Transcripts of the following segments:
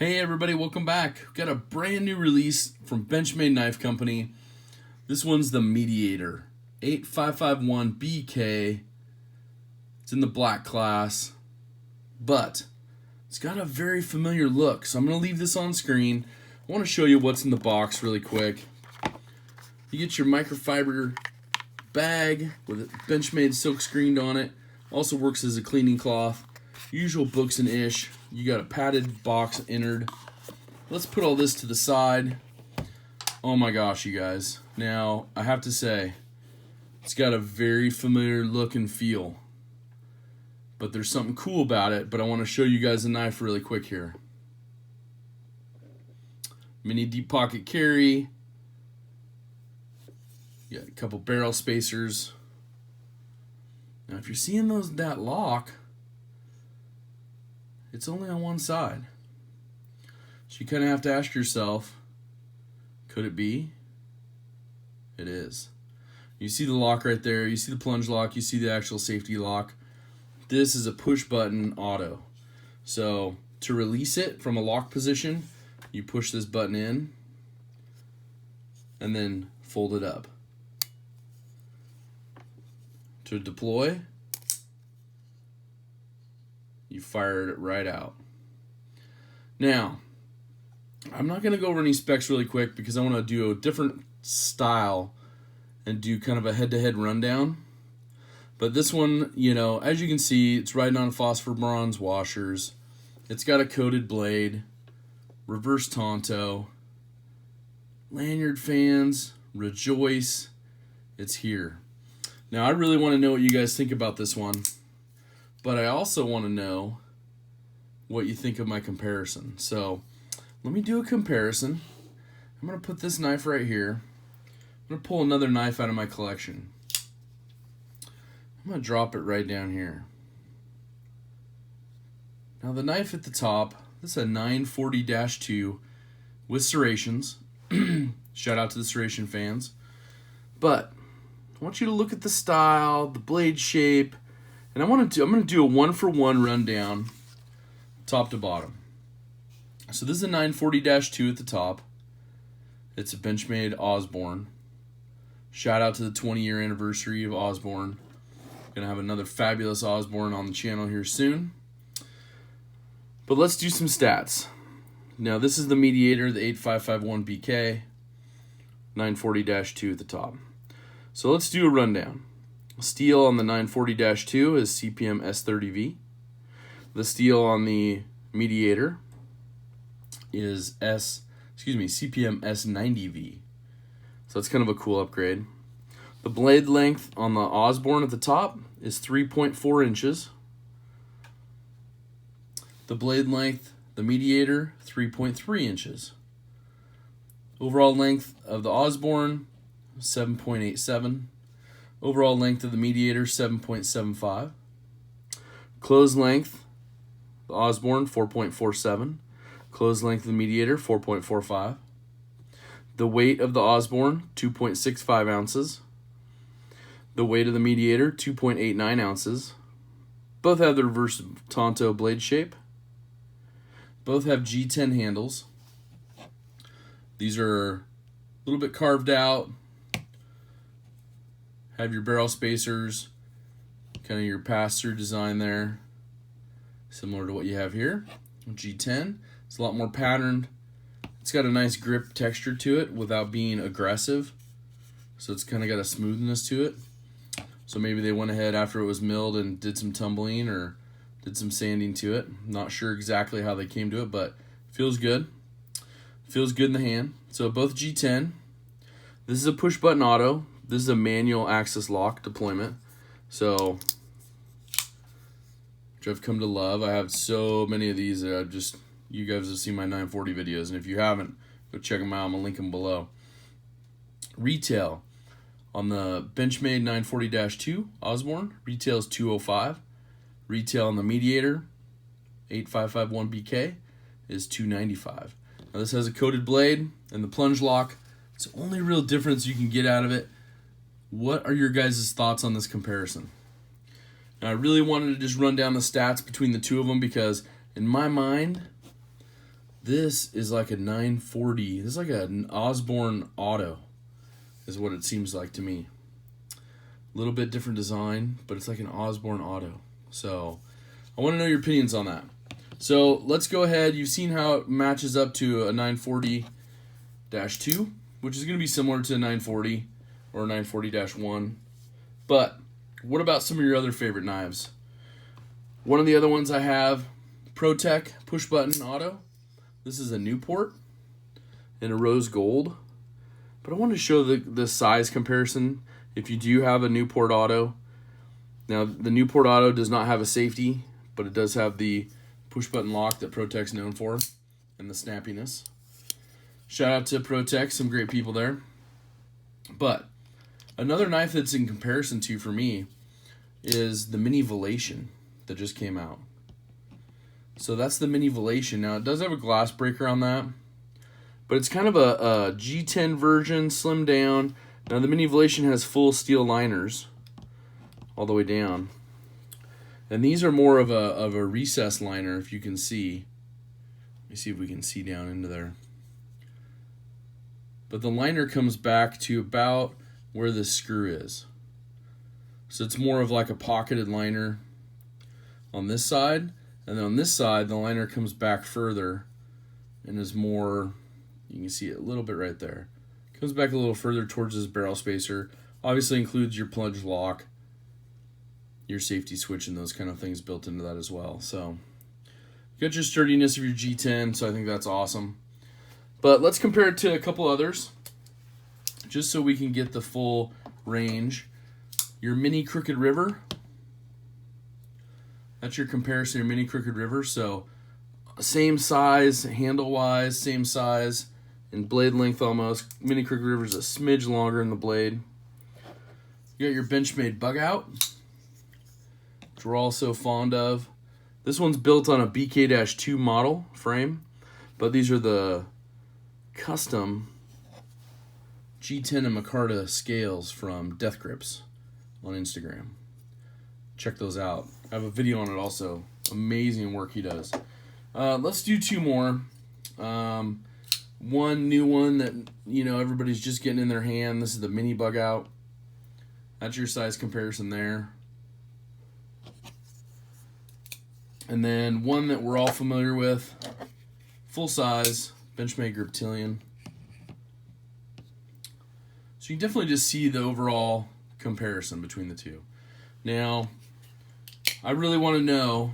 Hey everybody, welcome back. We've got a brand new release from Benchmade Knife Company. This one's the Mediator 8551BK. It's in the black class, but it's got a very familiar look. So I'm going to leave this on screen. I want to show you what's in the box really quick. You get your microfiber bag with Benchmade silk screened on it. Also works as a cleaning cloth. Usual books and ish. You got a padded box entered. Let's put all this to the side. Oh my gosh, you guys. Now, I have to say, it's got a very familiar look and feel. But there's something cool about it, but I want to show you guys the knife really quick here. Mini deep pocket carry. You got a couple barrel spacers. Now, if you're seeing that lock, it's only on one side. So you kind of have to ask yourself, could it be? It is. You see the lock right there. You see the plunge lock. You see the actual safety lock. This is a push button auto. So to release it from a lock position, you push this button in and then fold it up. To deploy, you fire it right out. Now, I'm not going to go over any specs really quick because I want to do a different style and do kind of a head-to-head rundown. But this one, you know, as you can see, it's riding on phosphor bronze washers. It's got a coated blade, reverse Tonto, lanyard fans, rejoice. It's here. Now, I really want to know what you guys think about this one. But I also want to know what you think of my comparison. So let me do a comparison. I'm going to put this knife right here. I'm going to pull another knife out of my collection. I'm going to drop it right down here. Now the knife at the top, this is a 940-2 with serrations. Shout out to the serration fans. But I want you to look at the style, the blade shape, and I'm going to do a one-for-one rundown, top to bottom. So this is a 940-2 at the top. It's a Benchmade Osborne. Shout out to the 20-year anniversary of Osborne. Gonna have another fabulous Osborne on the channel here soon. But let's do some stats. Now this is the Mediator, the 8551BK, 940-2 at the top. So let's do a rundown. Steel on the 940-2 is CPM S30V. The steel on the Mediator is CPM S90V. So that's kind of a cool upgrade. The blade length on the Osborne at the top is 3.4 inches. The blade length, the Mediator, 3.3 inches. Overall length of the Osborne, 7.87. Overall length of the Mediator, 7.75. Close length, the Osborne, 4.47. Close length of the Mediator, 4.45. The weight of the Osborne, 2.65 ounces. The weight of the Mediator, 2.89 ounces. Both have the reverse Tonto blade shape. Both have G10 handles. These are a little bit carved out. Have your barrel spacers, kind of your pass-through design there, similar to what you have here. G10, it's a lot more patterned. It's got a nice grip texture to it without being aggressive, so it's kind of got a smoothness to it. So maybe they went ahead after it was milled and did some tumbling or did some sanding to it. Not sure exactly how they came to it, but feels good. Feels good in the hand. So both G10. This is a push-button auto. This is a manual access lock deployment. So, which I've come to love. I have so many of these that you guys have seen my 940 videos, and if you haven't, go check them out. I'm going to link them below. Retail on the Benchmade 940-2 Osborne, retail is $205. Retail on the Mediator 8551BK is $295. Now this has a coated blade and the plunge lock. It's the only real difference you can get out of it. What are your guys' thoughts on this comparison? Now, I really wanted to just run down the stats between the two of them because, in my mind, This is like a 940. This is like an Osborne Auto, is what it seems like to me. A little bit different design, but it's like an Osborne Auto. So I want to know your opinions on that. So let's go ahead. You've seen how it matches up to a 940-2, which is going to be similar to a 940 or a 940-1. But what about some of your other favorite knives? One of the other ones I have, ProTech Push Button Auto. This is a Newport in a rose gold. But I want to show the size comparison if you do have a Newport Auto. Now, the Newport Auto does not have a safety, but it does have the push button lock that ProTech's known for and the snappiness. Shout out to ProTech, some great people there. But another knife that's in comparison to for me is the Mini Velation that just came out. So that's the Mini Velation. Now, it does have a glass breaker on that, but it's kind of a G10 version, slimmed down. Now, the Mini Velation has full steel liners all the way down. And these are more of a recessed liner, if you can see. Let me see if we can see down into there. But the liner comes back to about where the screw is. So it's more of like a pocketed liner on this side. And then on this side, the liner comes back further and is more, you can see it a little bit right there. Comes back a little further towards this barrel spacer. Obviously includes your plunge lock, your safety switch, and those kind of things built into that as well. So you got your sturdiness of your G10, so I think that's awesome. But let's compare it to a couple others, just so we can get the full range. Your Mini Crooked River. That's your comparison, your Mini Crooked River. So same size, handle-wise, same size, and blade length almost. Mini Crooked River is a smidge longer in the blade. You got your Benchmade Bug Out, which we're all so fond of. This one's built on a BK-2 model frame, but these are the custom G10 and Micarta scales from Death Grips on Instagram. Check those out. I have a video on it also. Amazing work he does. Let's do two more. One new one that, you know, everybody's just getting in their hand. This is the Mini Bug Out. That's your size comparison there. And then one that we're all familiar with, full size, Benchmade Griptilian. So you can definitely just see the overall comparison between the two. Now, I really want to know,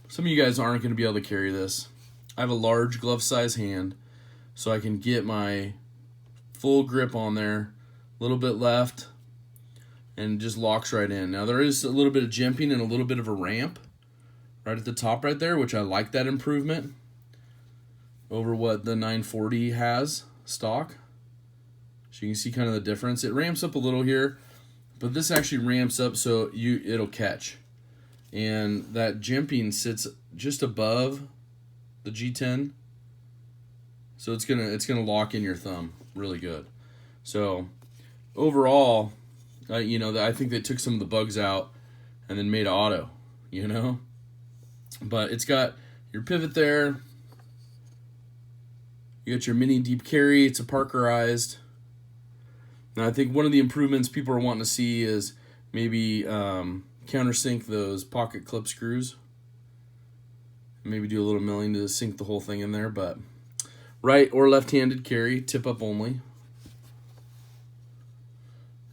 some of you guys aren't going to be able to carry this. I have a large glove size hand, so I can get my full grip on there, a little bit left, and it just locks right in. Now there is a little bit of jimping and a little bit of a ramp right at the top right there, which I like that improvement over what the 940 has stock. So you can see kind of the difference. It ramps up a little here, but this actually ramps up so it'll catch. And that jimping sits just above the G10. So it's gonna lock in your thumb really good. So overall, I think they took some of the bugs out and then made an auto, But it's got your pivot there. You got your mini deep carry. It's a Parkerized. Now I think one of the improvements people are wanting to see is maybe countersink those pocket clip screws. Maybe do a little milling to sink the whole thing in there, but right or left-handed carry, tip up only.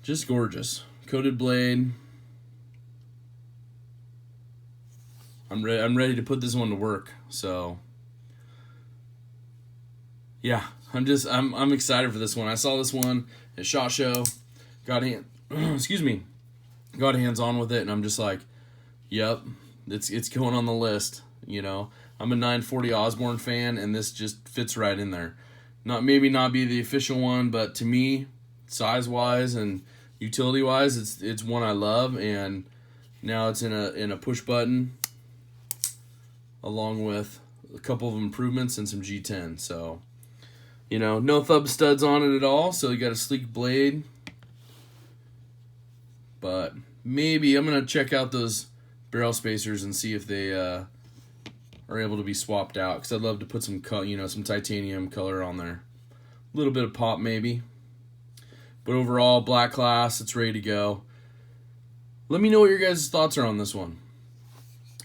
Just gorgeous. Coated blade. I'm ready to put this one to work. So yeah, I'm excited for this one. I saw this one at SHOT Show. Got hands on with it, and I'm just like, yep, it's going on the list. I'm a 940 Osborne fan, and this just fits right in there. Maybe not be the official one, but to me, size-wise and utility-wise, it's one I love, and now it's in a push button, along with a couple of improvements and some G10. So, no thumb studs on it at all, so you got a sleek blade. But maybe I'm gonna check out those barrel spacers and see if they are able to be swapped out, because I'd love to put some some titanium color on there. A little bit of pop maybe. But overall, black class, it's ready to go. Let me know what your guys' thoughts are on this one.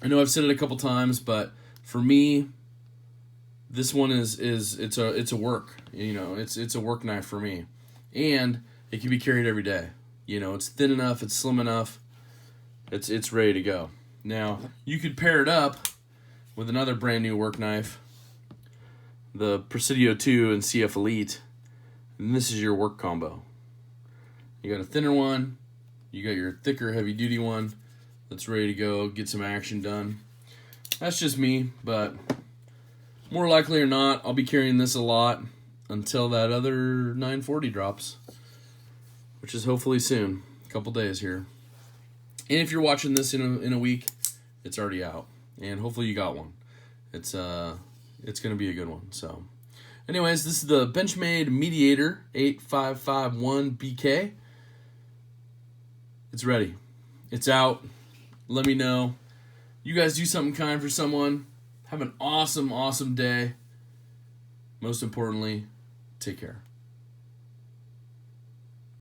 I know I've said it a couple times, but for me, this one it's a work. It's a work knife for me. And it can be carried every day. It's thin enough, it's slim enough. It's ready to go. Now, you could pair it up with another brand new work knife, the Presidio 2 and CF Elite, and this is your work combo. You got a thinner one, you got your thicker heavy duty one that's ready to go, get some action done. That's just me, but more likely or not, I'll be carrying this a lot until that other 940 drops, which is hopefully soon, a couple days here. And if you're watching this in a week, it's already out, and hopefully you got one. It's gonna be a good one. So, anyways, this is the Benchmade Mediator 8551 BK. It's ready. It's out. Let me know. You guys do something kind for someone. Have an awesome, awesome day. Most importantly, take care.